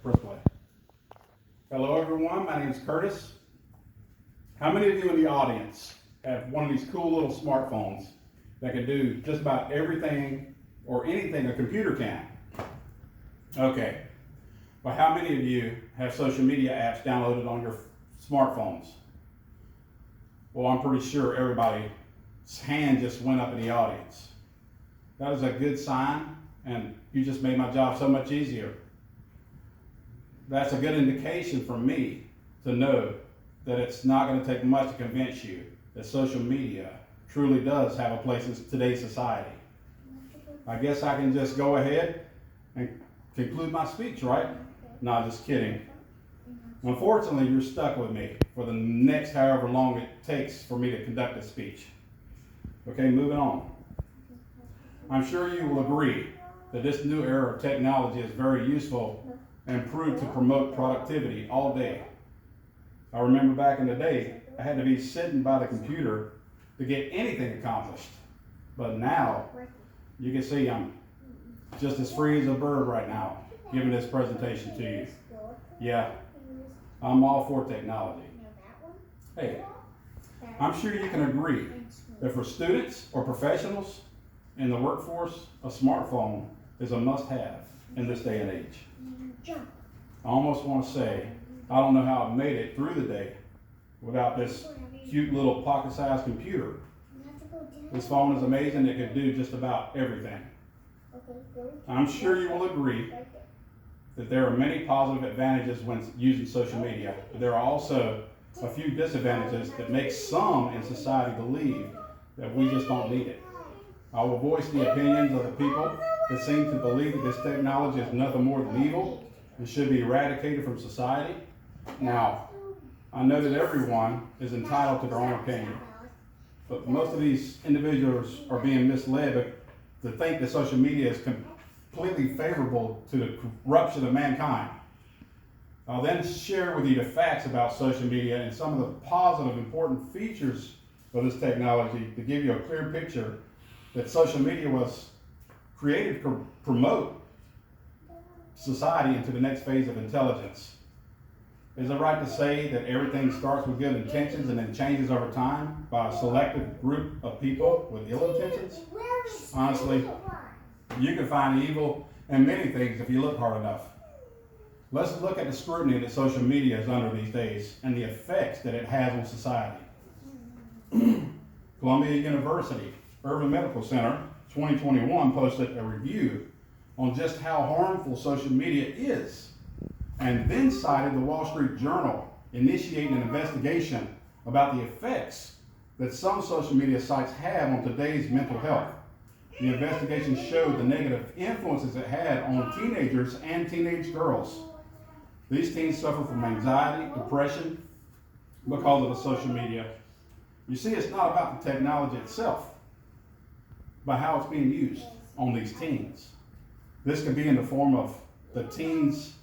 Press play. Hello everyone, my name is Curtis. How many of you in the audience have one of these cool little smartphones that can do just about everything or anything a computer can? Okay, but how many of you have social media apps downloaded on your smartphones? Well, I'm pretty sure everybody's hand just went up in the audience. That is a good sign, and you just made my job so much easier. That's a good indication for me to know that it's not going to take much to convince you that social media truly does have a place in today's society. I guess I can just go ahead and conclude my speech, right? No, just kidding. Unfortunately, you're stuck with me for the next however long it takes for me to conduct a speech. Okay, moving on. I'm sure you will agree that this new era of technology is very useful and proved to promote productivity all day. I remember back in the day, I had to be sitting by the computer to get anything accomplished. But now, you can see I'm just as free as a bird right now, giving this presentation to you. Yeah, I'm all for technology. Hey, I'm sure you can agree that for students or professionals in the workforce, a smartphone is a must-have in this day and age. I almost want to say, I don't know how I made it through the day without this cute little pocket-sized computer. This phone is amazing. It can do just about everything. I'm sure you will agree that there are many positive advantages when using social media, but there are also a few disadvantages that make some in society believe that we just don't need it. I will voice the opinions of the people that seem to believe that this technology is nothing more than evil and should be eradicated from society. Now, I know that everyone is entitled to their own opinion, but most of these individuals are being misled to think that social media is completely favorable to the corruption of mankind. I'll then share with you the facts about social media and some of the positive, important features of this technology to give you a clear picture that social media was created to promote society into the next phase of intelligence. Is it right to say that everything starts with good intentions and then changes over time by a selected group of people with ill intentions? Honestly, you can find evil in many things if you look hard enough. Let's look at the scrutiny that social media is under these days and the effects that it has on society. Columbia University Urban Medical Center 2021 posted a review on just how harmful social media is, and then cited the Wall Street Journal initiating an investigation about the effects that some social media sites have on today's mental health. The investigation showed the negative influences it had on teenagers and teenage girls. These teens suffer from anxiety, depression because of the social media. You see, it's not about the technology itself, but how it's being used on these teens. This could be in the form of the teens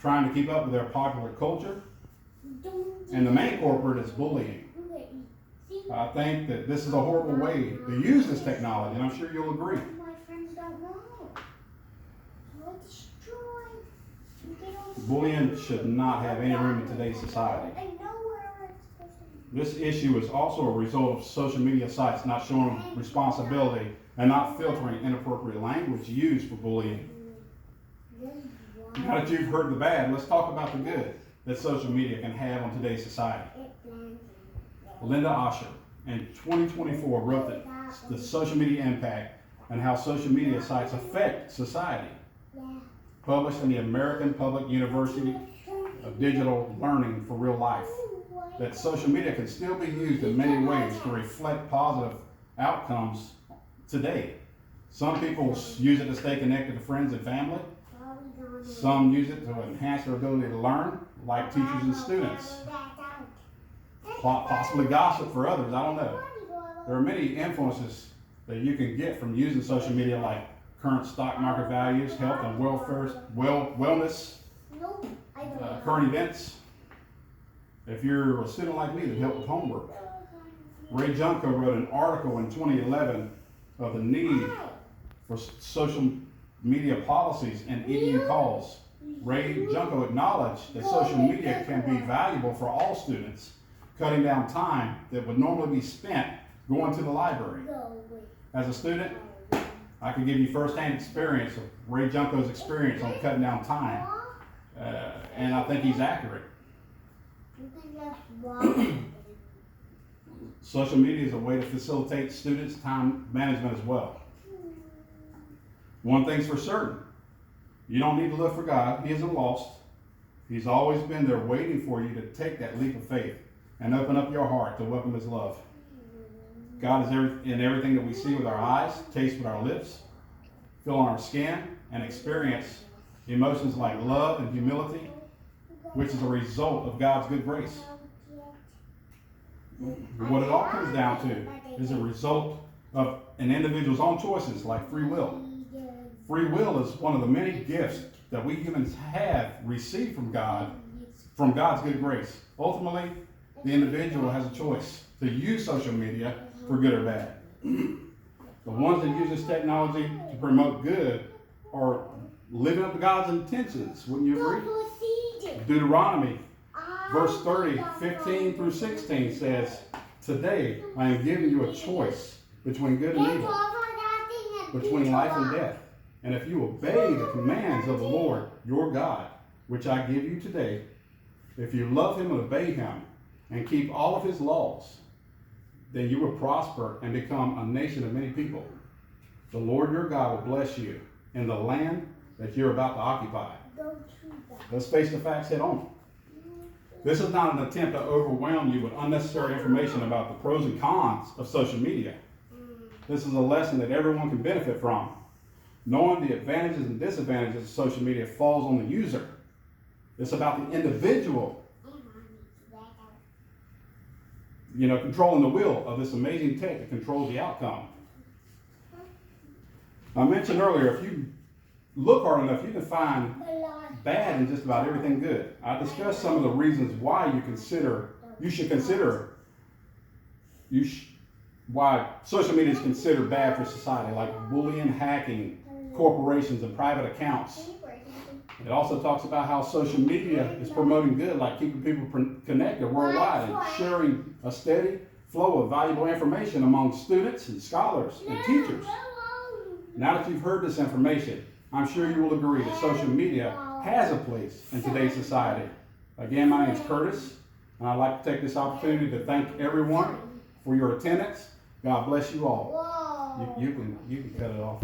trying to keep up with their popular culture, and the main culprit is bullying. I think that this is a horrible way to use this technology, and I'm sure you'll agree. Bullying should not have any room in today's society. This issue is also a result of social media sites not showing responsibility and not filtering inappropriate language used for bullying. Now that you've heard the bad, let's talk about the good that social media can have on today's society. Linda Osher in 2024 wrote that the social media impact and how social media sites affect society. Published in the American Public University of Digital Learning for Real Life, that social media can still be used in many ways to reflect positive outcomes today. Some people use it to stay connected to friends and family. Some use it to enhance their ability to learn, like teachers and students. Possibly gossip for others, I don't know. There are many influences that you can get from using social media, like current stock market values, health and wellness, current events. If you're a student like me that help with homework, Ray Junko wrote an article in 2011 of the need for social media policies and EDU calls Ray Junko acknowledged that social media can be valuable for all students, cutting down time that would normally be spent going to the library. As a student, I can give you firsthand experience of Ray Junko's experience on cutting down time, and I think he's accurate. Social media is a way to facilitate students' time management as well. One thing's for certain, you don't need to look for God. He isn't lost. He's always been there waiting for you to take that leap of faith and open up your heart to welcome His love. God is in everything that we see with our eyes, taste with our lips, feel on our skin, and experience emotions like love and humility, which is a result of God's good grace. What it all comes down to is a result of an individual's own choices, like free will. Free will is one of the many gifts that we humans have received from God's good grace. Ultimately, the individual has a choice to use social media for good or bad. The ones that use this technology to promote good are living up to God's intentions. Wouldn't you agree? Deuteronomy verse 30, 15 through 16 says, "Today I am giving you a choice between good and evil, between life and death. And if you obey the commands of the Lord your God, which I give you today, if you love Him and obey Him and keep all of His laws, then you will prosper and become a nation of many people. The Lord your God will bless you in the land that you're about to occupy." Let's face the facts head on. This is not an attempt to overwhelm you with unnecessary information about the pros and cons of social media. This is a lesson that everyone can benefit from. Knowing the advantages and disadvantages of social media falls on the user. It's about the individual, controlling the wheel of this amazing tech that controls the outcome. I mentioned earlier, if you look hard enough, you can find bad in just about everything good. I discussed some of the reasons why why social media is considered bad for society, like bullying, hacking, corporations, and private accounts. It also talks about how social media is promoting good, like keeping people connected worldwide and sharing a steady flow of valuable information among students and scholars and teachers. Now that you've heard this information, I'm sure you will agree that social media has a place in today's society. Again, my name is Curtis, and I'd like to take this opportunity to thank everyone for your attendance. God bless you all. You can cut it off.